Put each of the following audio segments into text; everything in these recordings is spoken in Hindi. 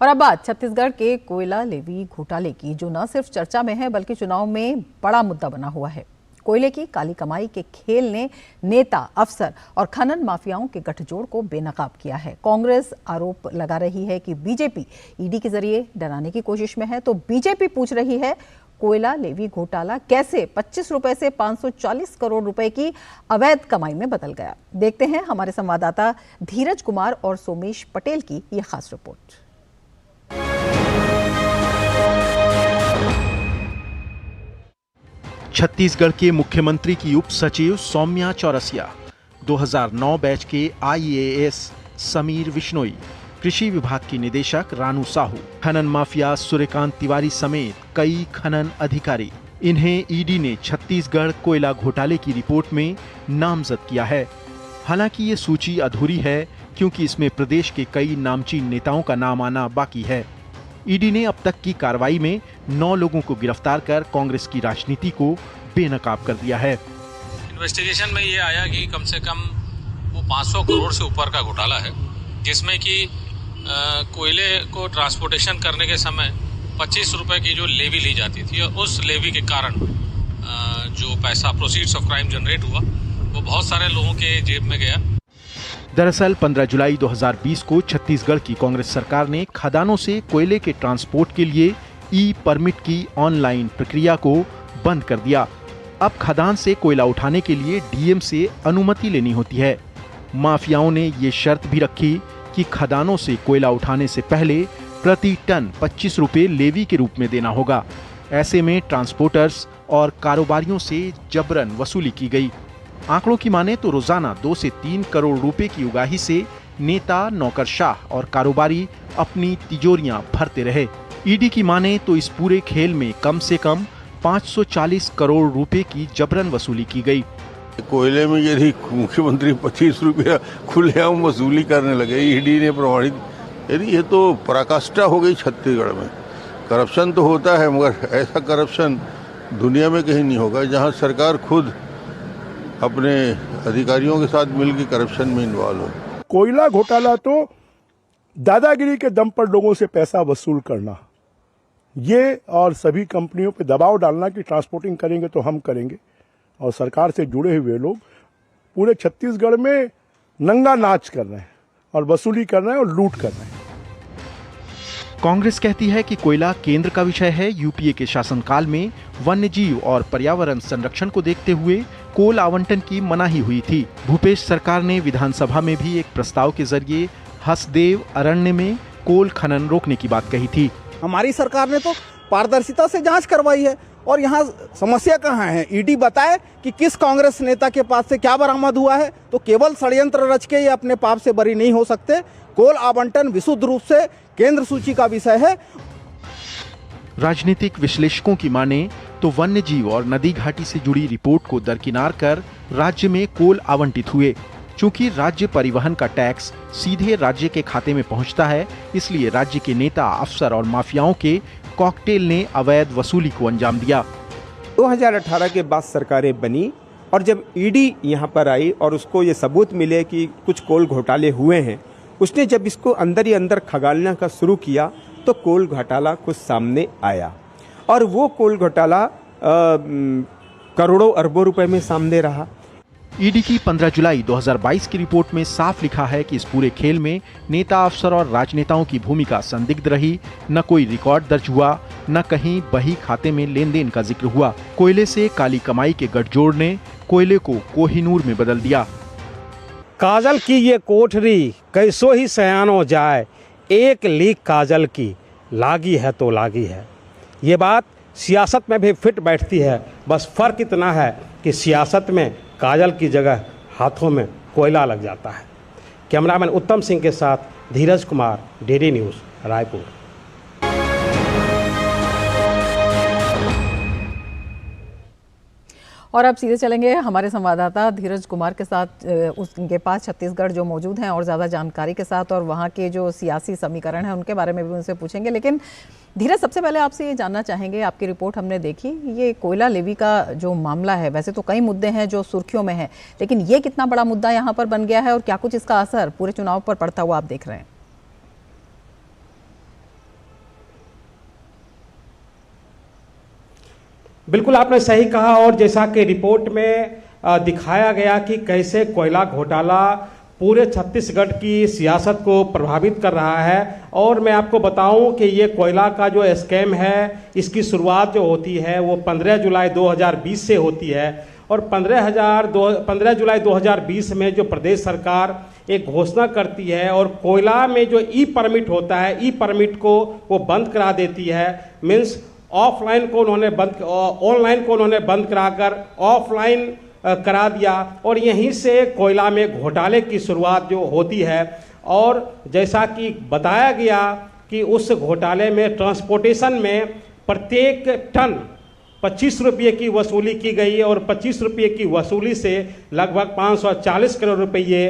और अब बात छत्तीसगढ़ के कोयला लेवी घोटाले की, जो न सिर्फ चर्चा में है बल्कि चुनाव में बड़ा मुद्दा बना हुआ है। कोयले की काली कमाई के खेल ने नेता, अफसर और खनन माफियाओं के गठजोड़ को बेनकाब किया है। कांग्रेस आरोप लगा रही है कि बीजेपी ईडी के जरिए डराने की कोशिश में है, तो बीजेपी पूछ रही है कोयला लेवी घोटाला कैसे 25 रुपए से 540 करोड़ रुपए की अवैध कमाई में बदल गया। देखते हैं हमारे संवाददाता धीरज कुमार और सोमेश पटेल की यह खास रिपोर्ट। छत्तीसगढ़ के मुख्यमंत्री की उप सचिव सौम्या चौरसिया, 2009 बैच के आईएएस समीर विश्नोई, कृषि विभाग की निदेशक रानू साहू, खनन माफिया सूर्यकांत तिवारी समेत कई खनन अधिकारी, इन्हें ईडी ने छत्तीसगढ़ कोयला घोटाले की रिपोर्ट में नामजद किया है। हालांकि ये सूची अधूरी है क्योंकि इसमें प्रदेश के कई नामचीन नेताओं का नाम आना बाकी है। ईडी ने अब तक की कार्रवाई में 9 लोगों को गिरफ्तार कर कांग्रेस की राजनीति को बेनकाब कर दिया है। इन्वेस्टिगेशन में ये आया कि कम से कम वो 500 करोड़ से ऊपर का घोटाला है, जिसमें कि कोयले को ट्रांसपोर्टेशन करने के समय 25 रुपए की जो लेवी ली जाती थी, और उस लेवी के कारण जो पैसा प्रोसीड्स ऑफ क्राइम जनरेट हुआ वो बहुत सारे लोगों के जेब में गया। दरअसल 15 जुलाई 2020 को छत्तीसगढ़ की कांग्रेस सरकार ने खदानों से कोयले के ट्रांसपोर्ट के लिए ई परमिट की ऑनलाइन प्रक्रिया को बंद कर दिया। अब खदान से कोयला उठाने के लिए डीएम से अनुमति लेनी होती है। माफियाओं ने ये शर्त भी रखी कि खदानों से कोयला उठाने से पहले प्रति टन 25 रुपए लेवी के रूप में देना होगा। ऐसे में ट्रांसपोर्टर्स और कारोबारियों से जबरन वसूली की गई। आंकड़ों की माने तो रोजाना 2 से 3 करोड़ रुपए की उगाही से नेता, नौकरशाह और कारोबारी अपनी तिजोरियां भरते रहे। ईडी की माने तो इस पूरे खेल में कम से कम 540 करोड़ रुपए की जबरन वसूली की गई। कोयले में यदि मुख्यमंत्री 25 रुपया खुलेआम वसूली करने लगे, ईडी ने प्रमाणित, यदि ये तो पराकाष्ठा हो गई छत्तीसगढ़ में। करप्शन तो होता है, मगर ऐसा करप्शन दुनिया में कहीं नहीं होगा जहां सरकार खुद अपने अधिकारियों के साथ मिलकर करप्शन में इन्वॉल्व हो। कोयला घोटाला तो दादागिरी के दम पर लोगों से पैसा वसूल करना, ये और सभी कंपनियों पे दबाव डालना कि ट्रांसपोर्टिंग करेंगे तो हम करेंगे, और सरकार से जुड़े हुए लोग पूरे छत्तीसगढ़ में नंगा नाच कर रहे हैं और वसूली कर रहे हैं और लूट कर रहे हैं। कांग्रेस कहती है कि कोयला केंद्र का विषय है। यूपीए के शासनकाल में वन्यजीव और पर्यावरण संरक्षण को देखते हुए कोल आवंटन की मनाही हुई थी। भूपेश सरकार ने विधानसभा में भी एक प्रस्ताव के जरिए हसदेव अरण्य में कोल खनन रोकने की बात कही थी। हमारी सरकार ने तो पारदर्शिता से जांच करवाई है, और यहाँ समस्या कहाँ है? ईडी बताए कि किस कांग्रेस नेता के पास से क्या बरामद हुआ है, तो केवल षड्यंत्र रच के ये अपने पाप से बरी नहीं हो सकते। कोल आवंटन विशुद्ध रूप से केंद्र सूची का विषय है। राजनीतिक विश्लेषकों की माने तो वन्यजीव और नदी घाटी से जुड़ी रिपोर्ट को दरकिनार कर राज्य में कोल आवंटित हुए। चूंकि राज्य परिवहन का टैक्स सीधे राज्य के खाते में पहुंचता है, इसलिए राज्य के नेता, अफसर और माफियाओं के कॉकटेल ने अवैध वसूली को अंजाम दिया। 2018 के बाद सरकारें बनी, और जब ईडी यहाँ पर आई और उसको ये सबूत मिले कि कुछ कोल घोटाले हुए हैं, उसने जब इसको अंदर ही अंदर खगालना का शुरू किया तो कोल घोटाला कुछ सामने आया, और वो कोल घोटाला करोड़ों अरबों रुपए में सामने रहा। ईडी की 15 जुलाई 2022 की रिपोर्ट में साफ लिखा है कि इस पूरे खेल में नेता, अफसर और राजनेताओं की भूमिका संदिग्ध रही। न कोई रिकॉर्ड दर्ज हुआ, न कहीं बही खाते में लेन देन का जिक्र हुआ। कोयले से काली कमाई के गठजोड़ ने कोयले को कोहिनूर में बदल दिया। काजल की ये कोठरी कैसो ही सयानो जाए, एक लीक काजल की लागी है तो लागी है। ये बात सियासत में भी फिट बैठती है, बस फर्क इतना है कि सियासत में काजल की जगह हाथों में कोयला लग जाता है। कैमरामैन उत्तम सिंह के साथ धीरज कुमार, डीडी न्यूज़, रायपुर। और अब सीधे चलेंगे हमारे संवाददाता धीरज कुमार के साथ, उनके पास छत्तीसगढ़ जो मौजूद हैं और ज़्यादा जानकारी के साथ, और वहाँ के जो सियासी समीकरण हैं उनके बारे में भी उनसे पूछेंगे। लेकिन धीरज, सबसे पहले आपसे ये जानना चाहेंगे, आपकी रिपोर्ट हमने देखी, ये कोयला लेवी का जो मामला है, वैसे तो कई मुद्दे हैं जो सुर्खियों में हैं, लेकिन ये कितना बड़ा मुद्दा यहाँ पर बन गया है और क्या कुछ इसका असर पूरे चुनाव पर पड़ता हुआ आप देख रहे हैं? बिल्कुल आपने सही कहा। और जैसा कि रिपोर्ट में दिखाया गया कि कैसे कोयला घोटाला पूरे छत्तीसगढ़ की सियासत को प्रभावित कर रहा है। और मैं आपको बताऊं कि ये कोयला का जो स्कैम है, इसकी शुरुआत जो होती है वो 15 जुलाई 2020 से होती है। और 15 जुलाई 2020 में जो प्रदेश सरकार एक घोषणा करती है और कोयला में जो ई परमिट होता है, ई परमिट को वो बंद करा देती है। मीन्स ऑफलाइन को उन्होंने बंद, ऑनलाइन को उन्होंने बंद कराकर ऑफलाइन करा दिया। और यहीं से कोयला में घोटाले की शुरुआत जो होती है। और जैसा कि बताया गया कि उस घोटाले में ट्रांसपोर्टेशन में प्रत्येक टन 25 रुपये की वसूली की गई और 25 रुपये की वसूली से लगभग 540 करोड़ रुपये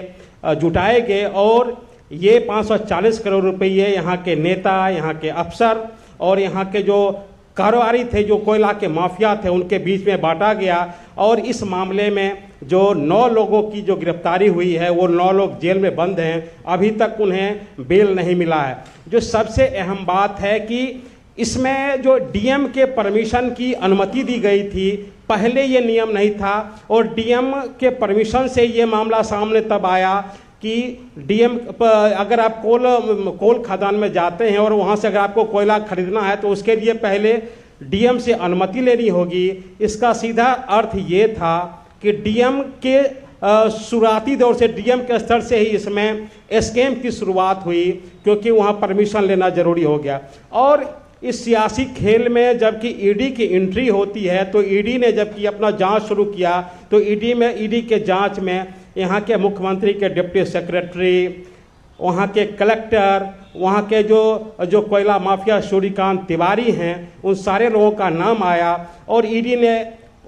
जुटाए गए। और ये 540 करोड़ रुपये यहाँ के नेता, यहाँ के अफसर और यहाँ के जो कारोबारी थे, जो कोयला के माफिया थे, उनके बीच में बांटा गया। और इस मामले में जो 9 लोगों की जो गिरफ्तारी हुई है, वो 9 लोग जेल में बंद हैं, अभी तक उन्हें बेल नहीं मिला है। जो सबसे अहम बात है कि इसमें जो डीएम के परमिशन की अनुमति दी गई थी, पहले ये नियम नहीं था। और डीएम के परमिशन से ये मामला सामने तब आया कि डीएम, अगर आप कोल खदान में जाते हैं और वहाँ से अगर आपको कोयला खरीदना है तो उसके लिए पहले डीएम से अनुमति लेनी होगी। इसका सीधा अर्थ ये था कि डीएम के शुरुआती दौर से, डीएम के स्तर से ही इसमें स्कैम की शुरुआत हुई, क्योंकि वहाँ परमिशन लेना जरूरी हो गया। और इस सियासी खेल में जबकि ईडी की एंट्री होती है, तो ईडी ने जबकि अपना जांच शुरू किया, तो ईडी के जांच में यहाँ के मुख्यमंत्री के डिप्टी सेक्रेटरी, वहाँ के कलेक्टर, वहाँ के जो कोयला माफिया सूर्यकांत तिवारी हैं, उन सारे लोगों का नाम आया। और ईडी ने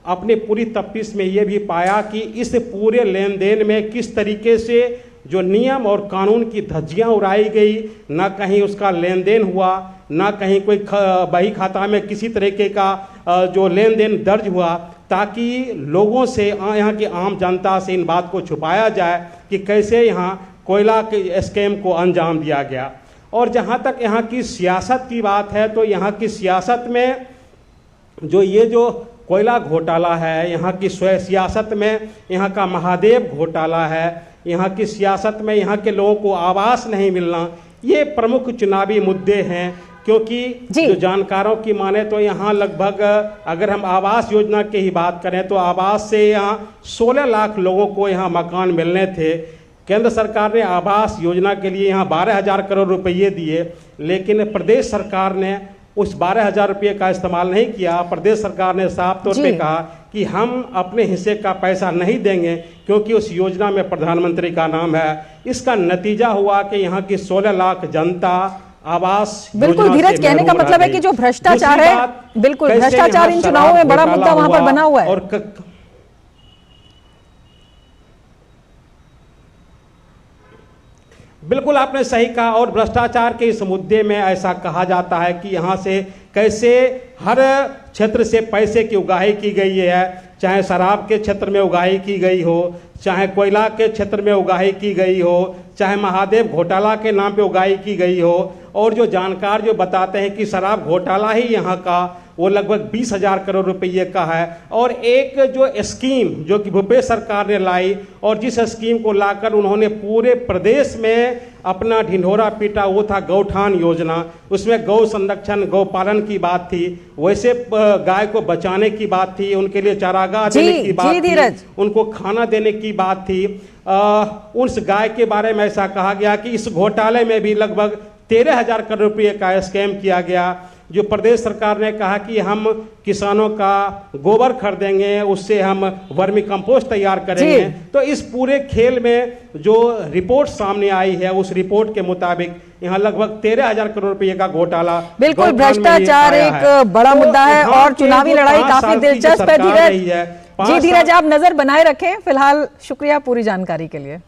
अपनी पूरी तफ्तीश में ये भी पाया कि इस पूरे लेन देन में किस तरीके से जो नियम और कानून की धज्जियाँ उड़ाई गई, ना कहीं उसका लेन देन हुआ, ना कहीं कोई बही खाता में किसी तरीके का जो लेन देन दर्ज हुआ, ताकि लोगों से, यहाँ की आम जनता से इन बात को छुपाया जाए कि कैसे यहाँ कोयला के स्कैम को अंजाम दिया गया। और जहाँ तक यहाँ की सियासत की बात है, तो यहाँ की सियासत में जो कोयला घोटाला है, यहाँ की सियासत में यहाँ का महादेव घोटाला है, यहाँ की सियासत में यहाँ के लोगों को आवास नहीं मिलना, ये प्रमुख चुनावी मुद्दे हैं। क्योंकि जो जानकारों की माने तो यहाँ लगभग, अगर हम आवास योजना की ही बात करें तो आवास से यहाँ 16 लाख लोगों को यहाँ मकान मिलने थे। केंद्र सरकार ने आवास योजना के लिए यहाँ 12,000 करोड़ रुपये दिए, लेकिन प्रदेश सरकार ने उस 12,000 रुपये का इस्तेमाल नहीं किया। प्रदेश सरकार ने साफ तौर पे कहा कि हम अपने हिस्से का पैसा नहीं देंगे, क्योंकि उस योजना में प्रधानमंत्री का नाम है। इसका नतीजा हुआ कि यहाँ की 16 लाख जनता आवास, बिल्कुल धीरज, कहने का मतलब है कि जो भ्रष्टाचार है, बिल्कुल भ्रष्टाचार इन चुनावों में बड़ा मुद्दा वहां पर बना हुआ है। और बिल्कुल आपने सही कहा। और भ्रष्टाचार के इस मुद्दे में ऐसा कहा जाता है कि यहाँ से कैसे हर क्षेत्र से पैसे की उगाही की गई है, चाहे शराब के क्षेत्र में उगाही की गई हो, चाहे कोयला के क्षेत्र में उगाही की गई हो, चाहे महादेव घोटाला के नाम पे उगाही की गई हो। और जो जानकार जो बताते हैं कि शराब घोटाला ही यहाँ का वो लगभग 20,000 करोड़ रुपये का है। और एक जो स्कीम जो कि भूपेश सरकार ने लाई, और जिस स्कीम को लाकर उन्होंने पूरे प्रदेश में अपना ढिंढोरा पीटा, वो था गौठान योजना। उसमें गौ संरक्षण, गौ पालन की बात थी, वैसे गाय को बचाने की बात थी, उनके लिए चारागाह देने की बात थी, उनको खाना देने की बात थी। उस गाय के बारे में ऐसा कहा गया कि इस घोटाले में भी लगभग 13,000 करोड़ रुपये का स्कैम किया गया। जो प्रदेश सरकार ने कहा कि हम किसानों का गोबर खरीदेंगे, उससे हम वर्मी कंपोस्ट तैयार करेंगे। तो इस पूरे खेल में जो रिपोर्ट सामने आई है, उस रिपोर्ट के मुताबिक यहाँ लगभग 13,000 करोड़ रुपए का घोटाला, बिल्कुल भ्रष्टाचार एक बड़ा मुद्दा है और चुनावी लड़ाई काफी दिलचस्प है। धीरज जी, धीरज आप नजर बनाए रखें। फिलहाल शुक्रिया पूरी जानकारी के लिए।